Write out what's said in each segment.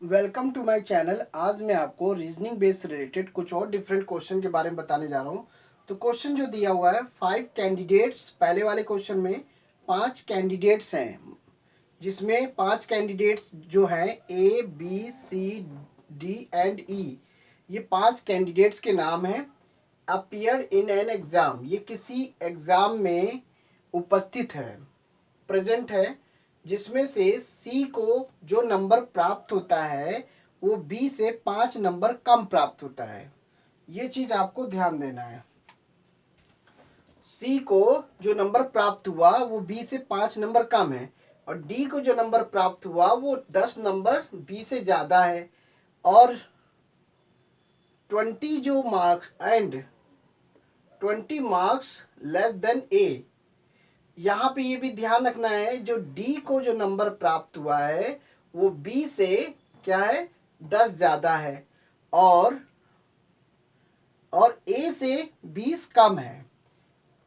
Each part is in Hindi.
Welcome to my channel. आज मैं आपको रीजनिंग बेस रिलेटेड कुछ और डिफरेंट क्वेश्चन के बारे में बताने जा रहा हूँ। तो क्वेश्चन जो दिया हुआ है 5 कैंडिडेट्स, पहले वाले क्वेश्चन में 5 कैंडिडेट्स हैं, जिसमें 5 कैंडिडेट्स जो हैं A B C D and E, ये 5 कैंडिडेट्स के नाम हैं। अपीयर्ड इन एन एग्ज़ाम, ये किसी एग्ज़ाम में उपस्थित है, प्रेजेंट है, जिसमें से सी को जो नंबर प्राप्त होता है वो बी से 5 नंबर कम प्राप्त होता है। ये चीज आपको ध्यान देना है। सी को जो नंबर प्राप्त हुआ वो बी से 5 नंबर कम है, और डी को जो नंबर प्राप्त हुआ वो 10 नंबर बी से ज्यादा है, और 20 जो marks and 20 marks less than A. यहाँ पे ये भी ध्यान रखना है, जो डी को जो नंबर प्राप्त हुआ है वो बी से क्या है, 10 ज्यादा है, और ए से 20 कम है।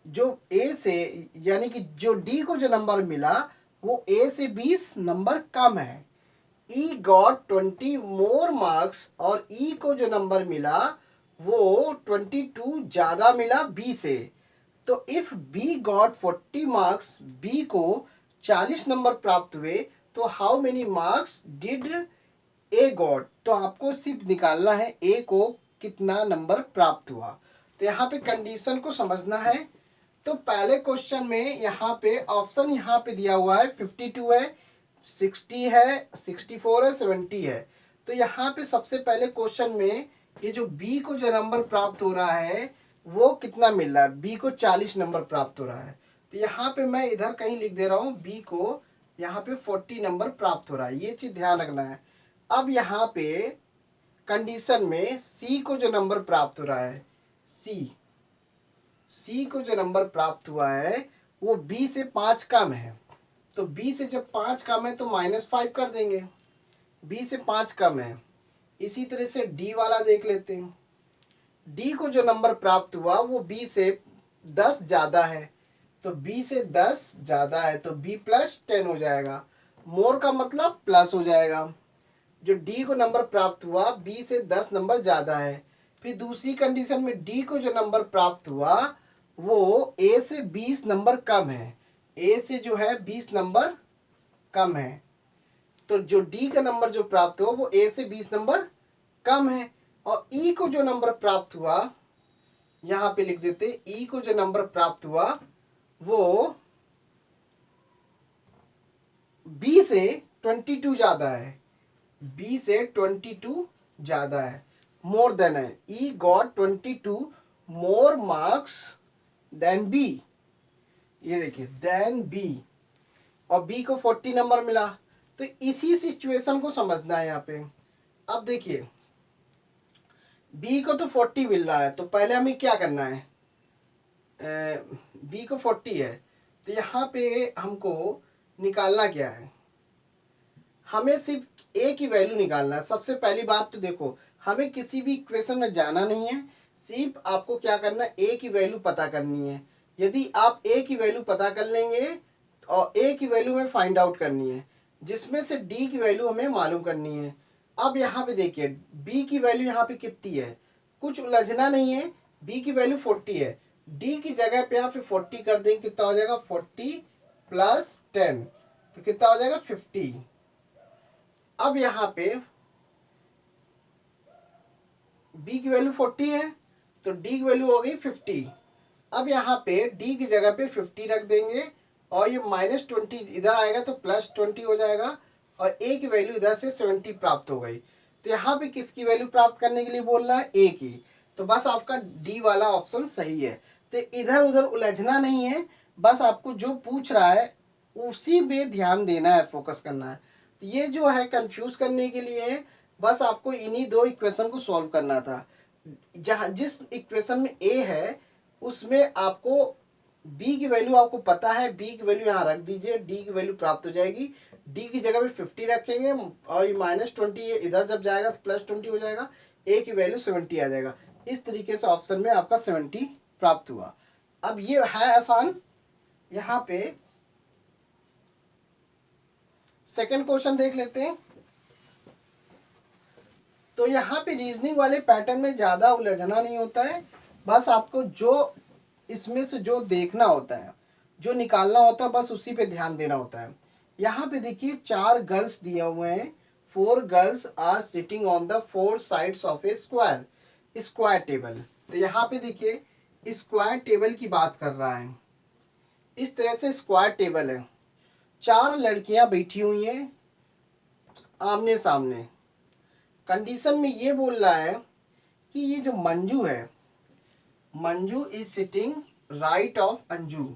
जो ए से, यानी कि जो डी को जो नंबर मिला वो ए से 20 नंबर कम है। ई गॉट 20 मोर मार्क्स, और ई को जो नंबर मिला वो 22 ज्यादा मिला बी से। तो if B got 40 marks, B को 40 नंबर प्राप्त हुए, तो how many marks did A got. तो आपको सिर्फ निकालना है ए को कितना नंबर प्राप्त हुआ। तो यहाँ पे कंडीशन को समझना है। तो पहले क्वेश्चन में यहाँ पे ऑप्शन यहाँ पे दिया हुआ है 52 है, 60 है, 64 है, 70 है। तो यहाँ पे सबसे पहले क्वेश्चन में ये जो बी को जो नंबर प्राप्त हो रहा है वो कितना मिल रहा है, बी को 40 नंबर प्राप्त हो रहा है। तो यहाँ पे मैं इधर कहीं लिख दे रहा हूँ बी को यहाँ पे 40 नंबर प्राप्त हो रहा है, ये चीज ध्यान रखना है। अब यहाँ पे कंडीशन में सी को जो नंबर प्राप्त हो रहा है, सी को जो नंबर प्राप्त हुआ है वो बी से 5 कम है। तो बी से जब 5 कम है तो -5 कर देंगे, बी से 5 कम है। इसी तरह से डी वाला देख लेते हैं। डी को जो नंबर प्राप्त हुआ वो बी से 10 ज्यादा है, तो बी से 10 ज्यादा है तो बी प्लस 10 हो जाएगा। मोर का मतलब प्लस हो जाएगा। जो डी को नंबर प्राप्त हुआ बी से 10 नंबर ज्यादा है। फिर दूसरी कंडीशन में डी को जो नंबर प्राप्त हुआ वो ए से 20 नंबर कम है, ए से जो है 20 नंबर कम है। तो जो डी का नंबर जो प्राप्त हुआ वो ए से 20 नंबर कम है। और ई को जो नंबर प्राप्त हुआ, यहां पे लिख देते, ई को जो नंबर प्राप्त हुआ वो बी से 22 ज्यादा है, बी से 22 ज्यादा है, मोर देन है। E got 22 more marks than B, ये देखिए देन बी, और बी को 40 नंबर मिला। तो इसी सिचुएशन को समझना है यहाँ पे। अब देखिए बी को तो 40 मिल रहा है, तो पहले हमें क्या करना है, बी को 40 है, तो यहाँ पे हमको निकालना क्या है, हमें सिर्फ ए की वैल्यू निकालना है। सबसे पहली बात तो देखो, हमें किसी भी इक्वेशन में जाना नहीं है, सिर्फ आपको क्या करना है, ए की वैल्यू पता करनी है। यदि आप ए की वैल्यू पता कर लेंगे और ए की वैल्यू हमें फाइंड आउट करनी है, जिसमें से डी की वैल्यू हमें मालूम करनी है। अब यहाँ पे देखिए बी की वैल्यू यहाँ पे कितनी है, कुछ उलझना नहीं है, बी की वैल्यू 40 है, डी की जगह पे यहाँ पे 40 कर देंगे, कितना हो जाएगा 40 प्लस 10, तो कितना हो जाएगा 50। अब यहाँ पे b की वैल्यू 40 है तो d की वैल्यू हो गई 50। अब यहाँ पे d की जगह पे 50 रख देंगे, और ये -20 इधर आएगा तो +20 हो जाएगा, और a की वैल्यू इधर से 70 प्राप्त हो गई। तो यहाँ पे किसकी वैल्यू प्राप्त करने के लिए बोल रहा है, a की। तो बस आपका d वाला ऑप्शन सही है। तो इधर उधर उलझना नहीं है, बस आपको जो पूछ रहा है उसी पे ध्यान देना है, फोकस करना है। तो ये जो है कंफ्यूज करने के लिए, बस आपको इन्हीं दो इक्वेशन को सॉल्व करना था। जहाँ जिस इक्वेशन में ए है उसमें आपको बी की वैल्यू आपको पता है, बी की वैल्यू यहाँ रख दीजिए, डी की वैल्यू प्राप्त हो जाएगी। डी की जगह पे 50 रखेंगे, और ये -20 इधर जब जाएगा तो +20 हो जाएगा, ए की वैल्यू 70 आ जाएगा। इस तरीके से ऑप्शन में आपका 70 प्राप्त हुआ। अब ये है आसान। यहाँ पे सेकंड क्वेश्चन देख लेते हैं। तो यहाँ पे रीजनिंग वाले पैटर्न में ज़्यादा उलझना नहीं होता है, बस आपको जो इसमें से जो देखना होता है, जो निकालना होता है, बस उसी पे ध्यान देना होता है। यहाँ पे देखिए 4 गर्ल्स दिए हुए हैं। 4 girls are sitting on the 4 sides of a square, square table. तो यहाँ पे देखिए स्क्वायर टेबल की बात कर रहा है। इस तरह से स्क्वायर टेबल है, 4 लड़कियां बैठी हुई हैं आमने सामने। कंडीशन में ये बोल रहा है कि ये जो मंजू है, Manju is sitting right of Anju.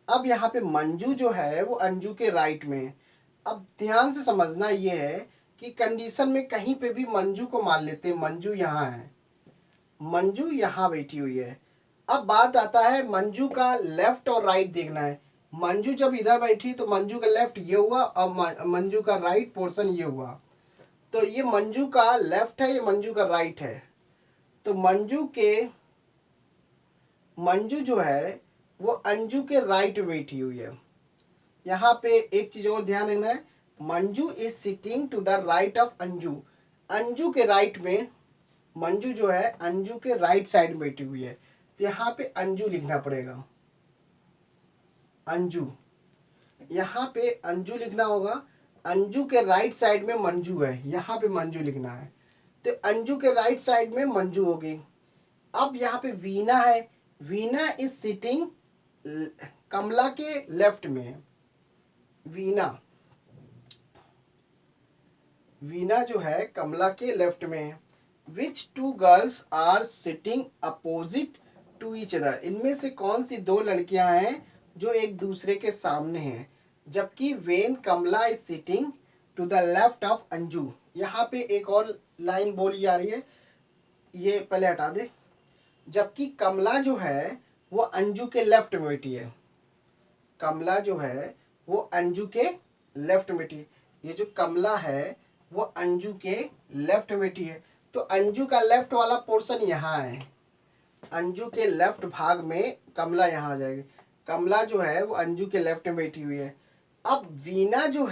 अब यहाँ पे मंजू जो है वो अंजू के राइट में। अब ध्यान से समझना ये है कि कंडीशन में कहीं पे भी मंजू को मान लेते हैं, मंजू यहाँ है, मंजू यहाँ बैठी हुई है। अब बात आता है मंजू का लेफ्ट और राइट देखना है। मंजू जब इधर बैठी तो मंजू का लेफ्ट ये हुआ और मंजू का राइट पोर्शन ये हुआ। तो ये मंजू का लेफ्ट है, ये मंजू का राइट है। तो मंजू जो है वो अंजू के राइट में बैठी हुई है। यहाँ पे एक चीज और ध्यान रखना है, Manju is sitting to the right of Anju. Anju के राइट में, मंजू जो है अंजू के राइट साइड में बैठी हुई है। तो यहाँ पे अंजू लिखना पड़ेगा, अंजू, यहाँ पे अंजू लिखना होगा। अंजू के राइट साइड में मंजू है, यहाँ पे मंजू लिखना है। तो अंजू के राइट साइड में मंजू होगी। अब यहाँ पे वीना है, वीना इज सिटिंग कमला के लेफ्ट में है। वीना जो है कमला के लेफ्ट में है। Which 2 girls are sitting opposite to each other. इनमें से कौन सी 2 लड़कियां हैं जो एक दूसरे के सामने हैं। जबकि when Kamala is sitting to the left of Anju. यहाँ पे एक और लाइन बोली जा रही है, ये पहले हटा दे। जबकि कमला जो है वो अंजू के लेफ्ट में बैठी है, कमला जो है वो अंजू के लेफ्ट में बैठी है। ये जो कमला है वो अंजू के लेफ्ट में बैठी है। तो अंजू का लेफ्ट वाला पोर्शन यहाँ है, अंजू के लेफ्ट भाग में कमला यहाँ आ जाएगी। कमला जो है वो अंजू के लेफ्ट में बैठी हुई है। अब वीना जो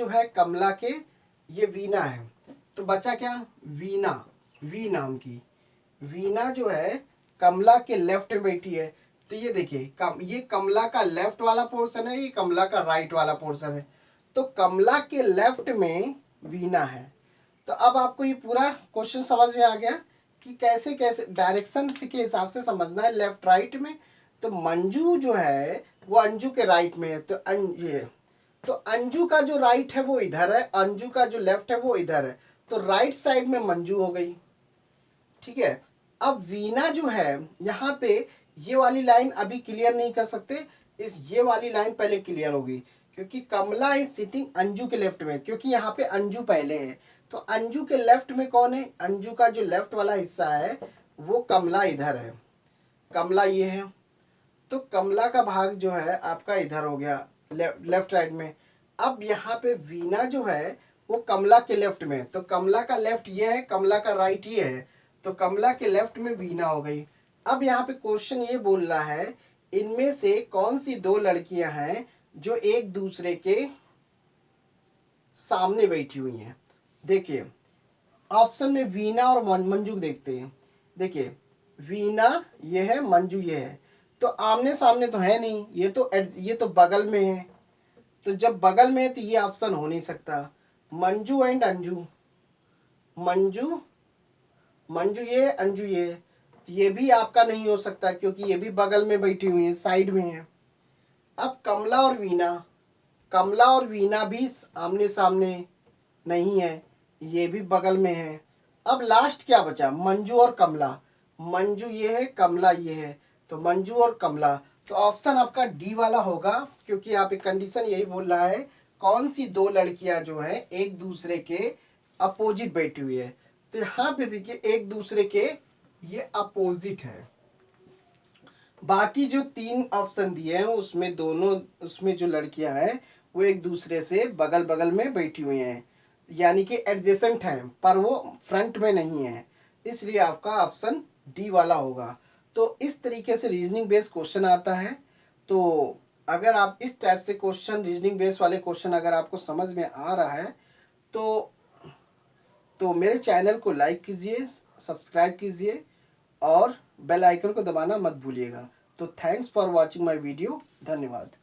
है कमला के, ये वीना है। तो बचा क्या, वीना, वी नाम की वीना जो है कमला के लेफ्ट में बैठी है। तो ये देखिए ये कमला का लेफ्ट वाला पोर्शन है, ये कमला का राइट वाला पोर्शन है। तो कमला के लेफ्ट में वीना है। तो अब आपको ये पूरा क्वेश्चन समझ में आ गया कि कैसे कैसे डायरेक्शन के हिसाब से समझना है लेफ्ट राइट में। तो मंजू जो है वो अंजू के राइट में है। तो अंजू का जो राइट है वो इधर है, अंजू का जो लेफ्ट है वो इधर है। तो राइट साइड में मंजू हो गई, ठीक है। अब वीना जो है यहाँ पे ये वाली लाइन अभी क्लियर नहीं कर सकते, ये वाली लाइन पहले क्लियर होगी, क्योंकि कमला इज सिटिंग अंजू के लेफ्ट में, क्योंकि यहाँ पे अंजू पहले है। तो अंजू के लेफ्ट में कौन है, अंजू का जो लेफ्ट वाला हिस्सा है वो कमला इधर है, कमला ये है। तो कमला का भाग जो है आपका इधर हो गया लेफ्ट साइड में। अब यहाँ पे वीना जो है वो कमला के लेफ्ट में, तो कमला का लेफ्ट ये है, कमला का राइट ये है। तो कमला के लेफ्ट में वीना हो गई। अब यहाँ पे क्वेश्चन ये बोल रहा है इनमें से कौन सी 2 लड़कियां हैं जो एक दूसरे के सामने बैठी हुई हैं। देखिए ऑप्शन में वीना और मंजू देखते हैं। देखिए वीना ये है, मंजू ये है। तो आमने सामने तो है नहीं, ये तो बगल में है। तो जब बगल में है तो ये ऑप्शन हो नहीं सकता। मंजू एंड अंजू, मंजू ये, अंजू ये भी आपका नहीं हो सकता, क्योंकि ये भी बगल में बैठी हुई है, साइड में है। अब कमला और वीना भी आमने सामने नहीं है, ये भी बगल में है। अब लास्ट क्या बचा, मंजू और कमला। मंजू ये है, कमला ये है। तो मंजू और कमला, तो ऑप्शन आपका डी वाला होगा, क्योंकि यहाँ पे कंडीशन यही बोल रहा है कौन सी 2 लड़कियां जो है एक दूसरे के अपोजिट बैठी हुई है। तो यहाँ पे देखिए एक दूसरे के ये अपोजिट है। बाकी जो 3 ऑप्शन दिए हैं उसमें जो लड़कियां हैं वो एक दूसरे से बगल बगल में बैठी हुई हैं, यानी कि एडजेसेंट हैं, पर वो फ्रंट में नहीं है। इसलिए आपका ऑप्शन डी वाला होगा। तो इस तरीके से रीजनिंग बेस्ड क्वेश्चन आता है। तो अगर आप इस टाइप से क्वेश्चन, रीजनिंग बेस्ड वाले क्वेश्चन अगर आपको समझ में आ रहा है तो तो मेरे चैनल को लाइक कीजिए, सब्सक्राइब कीजिए और बेल आइकन को दबाना मत भूलिएगा। तो thanks for watching my video. धन्यवाद।